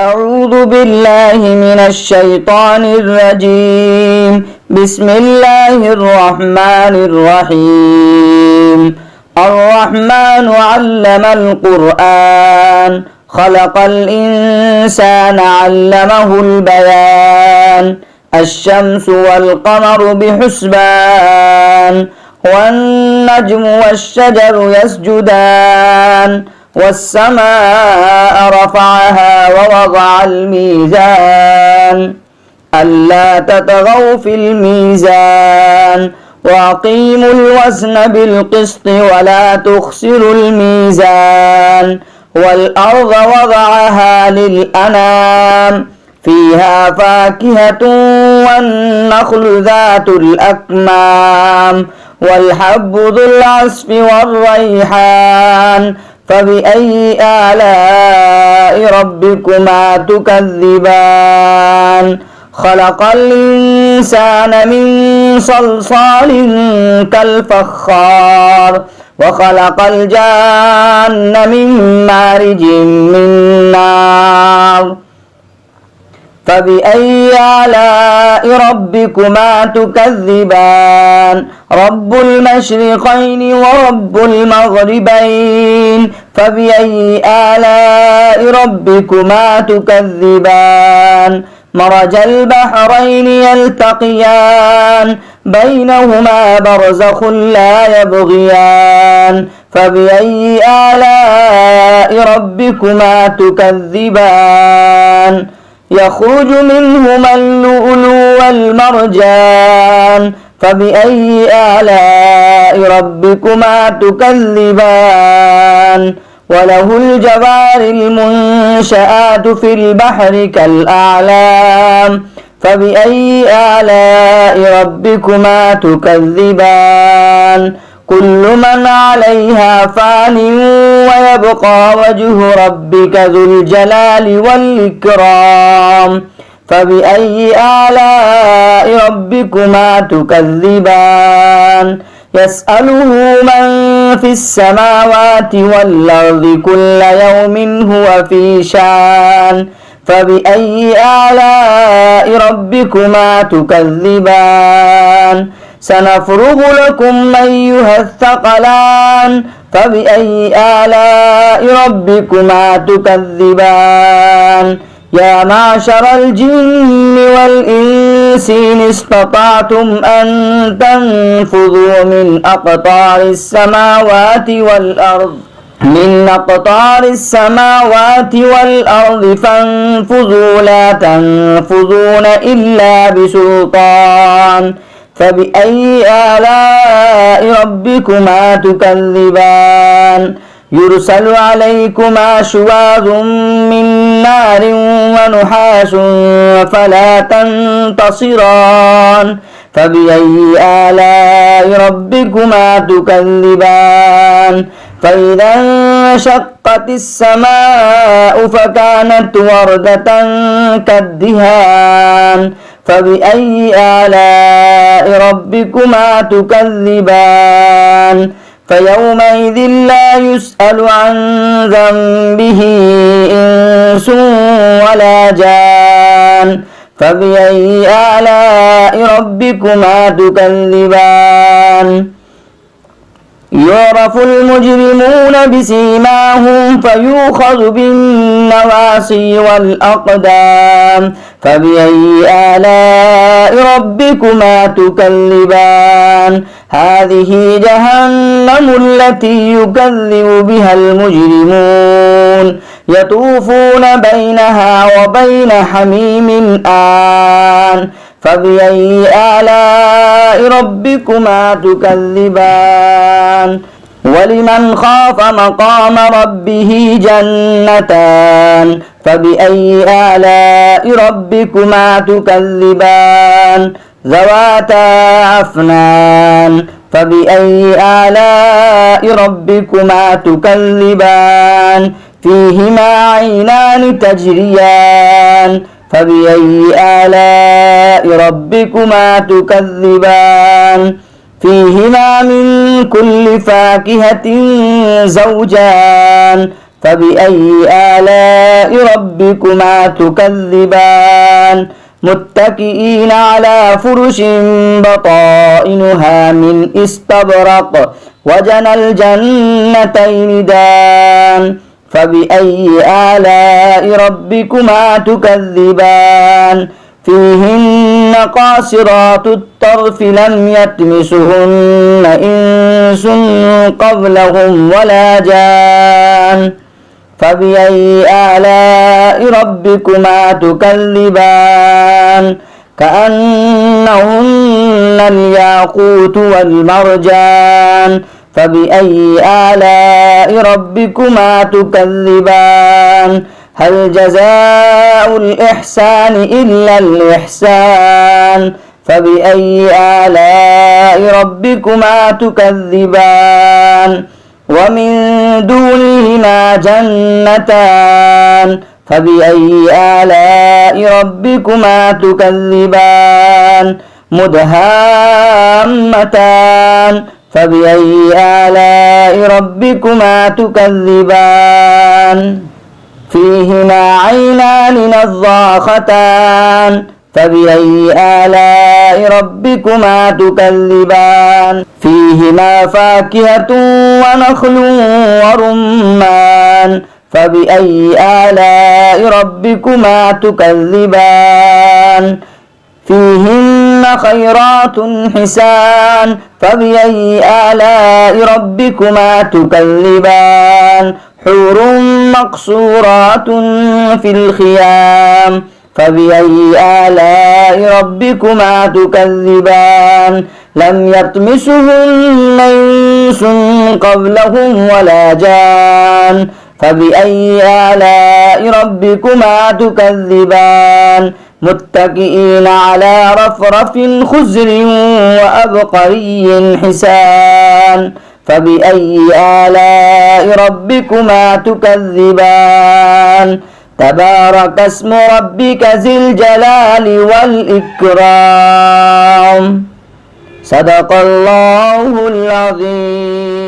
أعوذ بالله من الشيطان الرجيم. بسم الله الرحمن الرحيم. الرحمن علم القرآن خلق الإنسان علمه البيان. الشمس والقمر بحسبان والنجم والشجر يسجدان والسماء رفعها ووضع الميزان ألا تطغوا في الميزان وأقيموا الوزن بالقسط ولا تخسروا الميزان والأرض وضعها للأنام فيها فاكهة والنخل ذات الأكمام والحب ذو العصف والريحان فبأي آلاء ربكما تكذبان خلق الإنسان من صلصال كالفخار وخلق الجان من مارج من نار فبأي آلاء ربكما تكذبان رب المشرقين ورب المغربين فبأي آلاء ربكما تكذبان مرج البحرين يلتقيان بينهما برزخ لا يبغيان فبأي آلاء ربكما تكذبان يخرج منهما اللؤلؤ والمرجان فبأي آلاء ربكما تكذبان وله الجوار المنشآت في البحر كالأعلام فبأي آلاء ربكما تكذبان كل من عليها فان ويبقى وجه ربك ذو الجلال والإكرام فبأي آلاء ربكما تكذبان يسأله من في السماوات والأرض كل يوم هو في شان فبأي آلاء ربكما تكذبان سنفرغ لكم أيها الثقلان فبأي آلاء ربكما تكذبان يا معشر الجن والإنس إن استطعتم أن تنفذوا من أقطار السماوات والأرض فانفذوا لا تنفذون إلا بسلطان فبأي آلاء ربكما تكذبان يرسل عليكما شواظ من نار ونحاس فلا تنتصران فبأي آلاء ربكما تكذبان فإذا انشقت السماء فكانت وردة كالدهان فبأي آلاء ربكما تكذبان فيومئذ لا يسأل عن ذنبه إنس ولا جان فبأي آلاء ربكما تكذبان يعرف المجرمون بسيماهم فيؤخذ بالنواصي والأقدام فبأي آلاء ربكما تكذبان هذه جهنم التي يكذب بها المجرمون يطوفون بينها وبين حميم آن فبأي آلاء ربكما تكذبان ولمن خاف مقام ربه جنتان فبأي آلاء ربكما تكذبان ذواتا أفنان فبأي آلاء ربكما تكذبان فيهما عينان تجريان فبأي آلاء ربكما تكذبان فيهما من كل فاكهة زوجان فبأي آلاء ربكما تكذبان متكئين على فرش بطائنها من استبرق وجنى الجنتين دان فبأي آلاء ربكما تكذبان فيهن قاصرات الطرف لم يطمسهن إنس قبلهم ولا جان فبأي آلاء ربكما تكذبان كأنهن الياقوت والمرجان فبأي آلاء ربكما تكذبان هل جزاء الإحسان إلا الإحسان فبأي آلاء ربكما تكذبان ومن دونهما جنتان فبأي آلاء ربكما تكذبان مدهامتان فبأي آلاء ربكما تكذبان فيهما عينان نضاختان فبأي آلاء ربكما تكذبان فيهما فاكهة ونخل ورمان فبأي آلاء ربكما تكذبان فيهن خيرات حسان فبأي آلاء ربكما تكذبان حور مقصورات في الخيام فبأي آلاء ربكما تكذبان لم يطمسهن إنس قبلهم ولا جان فبأي آلاء ربكما تكذبان متكئين على رفرف خضر وأبقري حسان فبأي آلاء ربكما تكذبان تبارك اسم ربك ذي الجلال والإكرام صدق الله العظيم.